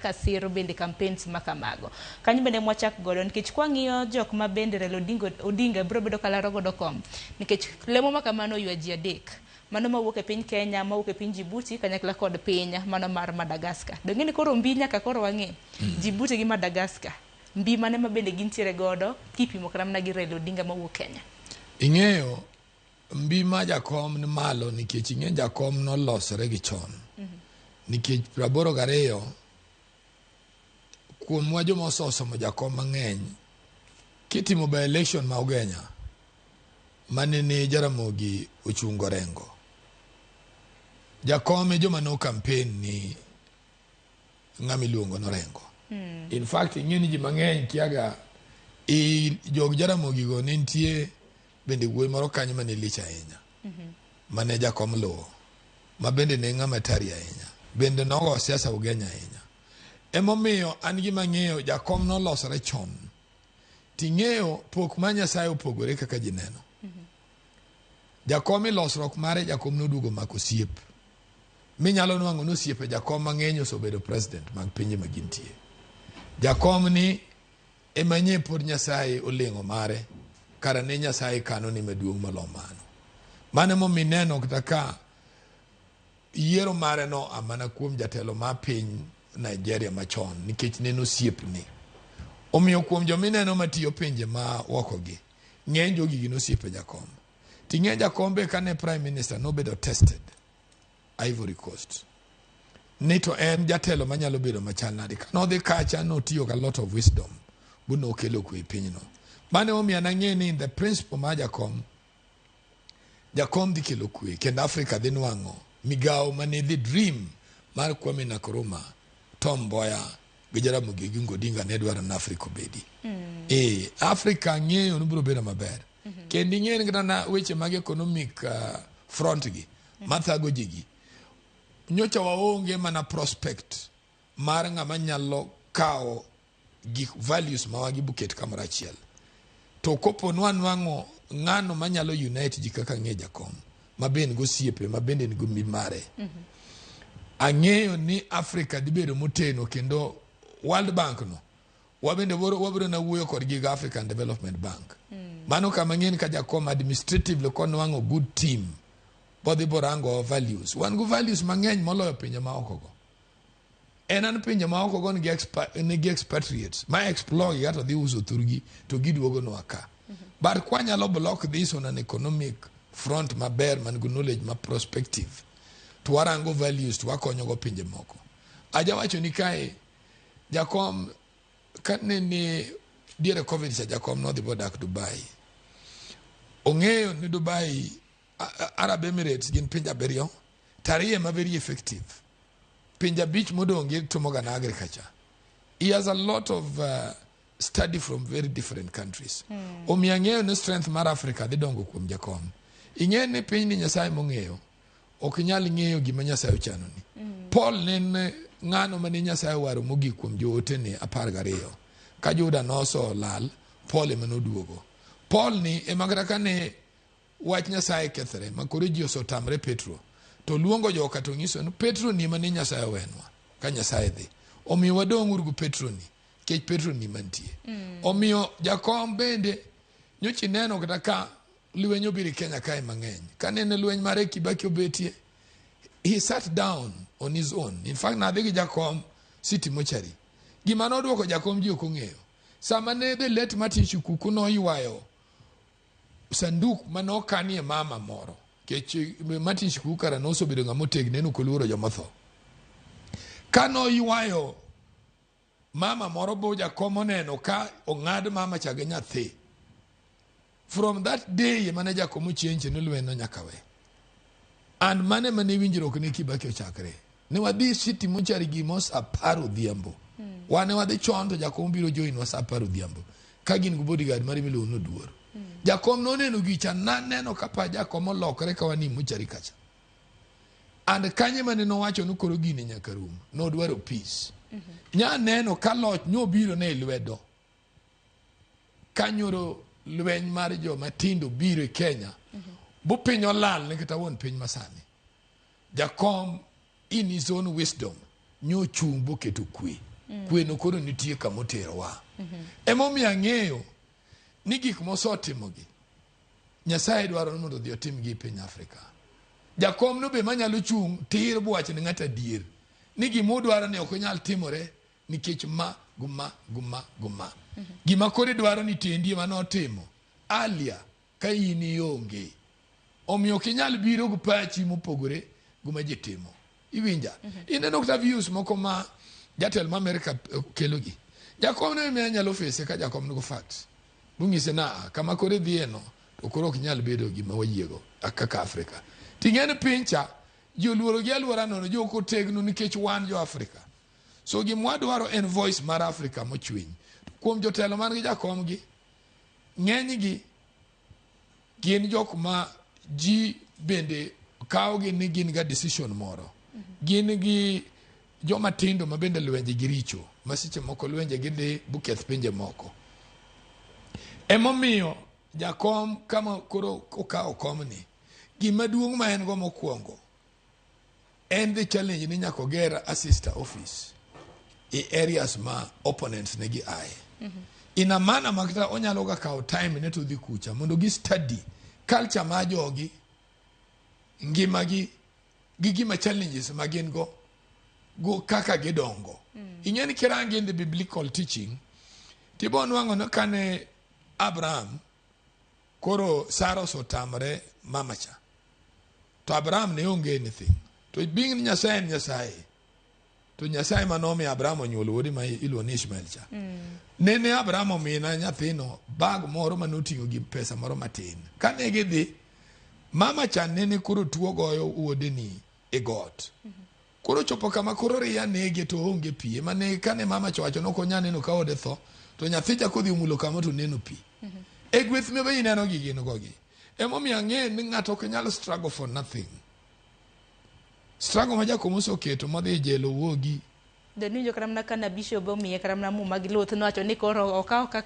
kasiro bende campaigns makamago kanyo bende mwachak godo nikech kwang'iyo jok ma bende Raila Odinga biro bedo kalaro godo kom nikech lemo makamano ywa ji adek mano mawuok e piny Kenya mawuok e piny Djibouti kanyakla kod piny mano mar Madagascar dongeni koro mbi nyaka koro wang'e Djibouti gi Madagascar mbi mane ma bende gintiere godo kipimo karamna gi Raila Odinga mawuok Kenya. Ing'eyo mbi ma jakom ni malo nikech ing'e jakom nolosore gi chon nikech 82 kuom wajo mososomo jakom mang'eny kitimo by election ma Ugenya mane ni Jaramogi ochungo rengo jakom joma no campaign ni ng'ami luongo no rengo in fact ing'eni ji mang'eny kiaga jog Jaramogi go nitie bende wuoy moro kanyo mane lich ahinya mane jakom luwo ma bende ne ng'ama tari ahinya bende nogo siasa Ugenya ahinya emomiyo an gima ng'eyo jakom nolosore chon ting'eyo pok ma Nyasaye opogore kaka ji neno jakom ilosruok mare jakom noduogo mako siep minyalo nwang'o nosiepe jakom mang'eny osebedo president mag pinje magintie jakom ni emanye pod Nyasaye oleng'o mare kara ne Nyasaye kano ni maduong' malomano mane momineno kaka yiero mare no amana kuom jatelo ma piny Nigeria machon nikech neno siepni omiyo kuom jomineno matiyo pinje ma wakogi ng'eny jogi gino siepe jakom ting'e jakombe kane prime minister nobedo tested Ivory Coast nito en jatelo manyalo bedo machal nade kanodhi kacha notiyo a lot of wisdom buno okelo kwe pinyno mane omiya nang'e ni the principle ma jakom dhi kelo kwe kendo Afrika dhi nwang'o migawo mane the dream mar Kwame Nkrumah Tom Mboya gi Jaramogi gi Odinga ne dwaro na Afrika obedi Afrika ng'eyo nobiro bedo maber kendo ing'eni kata na weche mag economic front gi mathago jigi nyocha waonge mana prospect mar ng'ama nyalo kawo gik values ma wagi buket kamoro achiel to kopo nwang'o ng'ano manyalo unite ji kaka ng'e jakom maben go siepe mabende ni go mimare ang'eyo ni Afrika dibedo moteno kendo World Bank no wabende wabiro na wuoyo kod gi African Development Bank mano kama ng'eni ka jakom administratively kon nwang'o good team bodhi borango values wan go values mang'eny moloyo pinje ma oko go enan pinje ma oko go ni expatriates ma explore gato dhi uso thurgi to giduogo no aka but kwanyalo block this on an economic front maber man go knowledge ma prospective to warango values to wakonyo go pinje moko aja wacho ni kae jakom kane ni diere covid sa jakom no dhi bodak Dubai ong'eyo ni Dubai Arab Emirates gin pinja beriyo tariye ma very effective pinja beach modonge tomoga na agriculture he has a lot of study from very different countries omiang'eyo ni strength mar Africa dhi dongo kuom jakom ing'e ni piny ni Nyasaye mong'eyo ok nyal ng'eyo gima Nyasaye ochano ni Paul ne ng'ano mane Nyasaye waro mogik kuom joote ne 12 ka Juda noso lal Paul ema noduogo Paul ni ema kane wach Nyasaye kethre makoro ji osotamre Petro to luongo joka to nyiso ni Petro ni mane Nyasaye wenwa ka Nyasaye dhi omiyo wadong urgu Petro ni kech Petro ni mantie omiyo jakom bende nyochi neno kata ka lweny obiri Kenya kae mang'eny kanene lweny mare Kibaki obetie he sat down on his own in fact na dhi jakom city mochari gima noduoko jakom ji ok ong'eyo sama ne the late Martin Shikuku no ywayo sanduk manokanie mama moro kech Martin Shikuku kara no sobedo ng'ama otegno no koluoro jomotho kano ywayo mama moro bo jakom oneno ka ong'ad mama chage nyathi from that day mane jakom chenche no lweno nyaka we and mane winjruok ne Kibaki ochakre ne wadhi city mochari gimos 10 odhiambo wane wadhi chon to jakom biro join was 10 odhiambo ka gin go bodyguard mari miluongo no duoro jakom no neno gicha neno kapa jakom olokre ka wani mochari kacha and kanye mane no wacho no koro gine nyaka rum no dwaro peace nya neno ka loch nyo biro ne lwedo kanyoro lweny mar jo matindo biro e Kenya bo piny olal ne kata won piny masani jakom in his own wisdom nyo chung bo keto kwe kweno koro nitie kama oterowa. Emomiyo ang'eyo ni gik mosetimogi Nyasaye dwaro ni mondo odhi otimgi e piny Afrika. Jakom no be manyalo chung' tir bwach ni ng'at adier ni gima odwaro ni ok onyal timore nikech guma. Gima kore dwaro ni tendie manotimo alia ka in ionge. Omiyo ok inyal biro gi pachi mopogore guma ji timo. Iwinja? Ineno kata views moko ma jatelo ma Amerika kelogi. Jakom no me nyalo fese ka jakom no go facts. Bung'ise na kama kore dhieno to koro ok nyal bedo gima wayiego kaka Afrika. Ting'eni pincha joluoro gi alwora nono jok otegno nikech wan jo Afrika. So gima wadwaro en voice mar Afrika mochwiny. Kuom jotelo man gi jakomgi ng'enygi gin jok ma ji bende kawogi ni gin ga decision moro. Gin gi joma tindo ma bende lwenje gi richo, ma seche moko lwenje gidhi buketh pinje moko. Emomiyo jakom kama koro okawo komni, gima duong' ma en go mokwongo en the challenge ni nyaka oger a sister office e areas ma opponents ne gi aye. Ina mana makata onyalo ga kawo time ne to dhi kucha mondo gi study culture ma jogi, ngimagi gi gima challenges ma gin go kaka gidongo. Ing'eni kirangi in the biblical teaching tibo nwang'o no kane Abraham koro Sarah otamre mamacha, to Abraham ne onge anything, to being Nyasaye to Nyasaye manomi Abraham onyuolo wuode ma iluongo ni Ishmael cha. Nene Abraham omina nyathino bag moro manoting'o gi pesa moro matin. Kane gidhi mama cha nene koro tuo goyo wuode ni e got. Koro chopo kama koro ria nege to onge pi. Mane kane mama cha wacho nokonya neno ka ode tho to nyathi cha kodhi mulo kama to neno pi. E gweth me be ineno gigi no gogi. Emomiyo ang'e ni ng'ato ok nyalo struggle for nothing. Struggle ma jakom oseketo modhi jelo wuogi. Deni jo karamna kana bisho bo miye karamna mu magiloth no wacho ni koro okaw kaka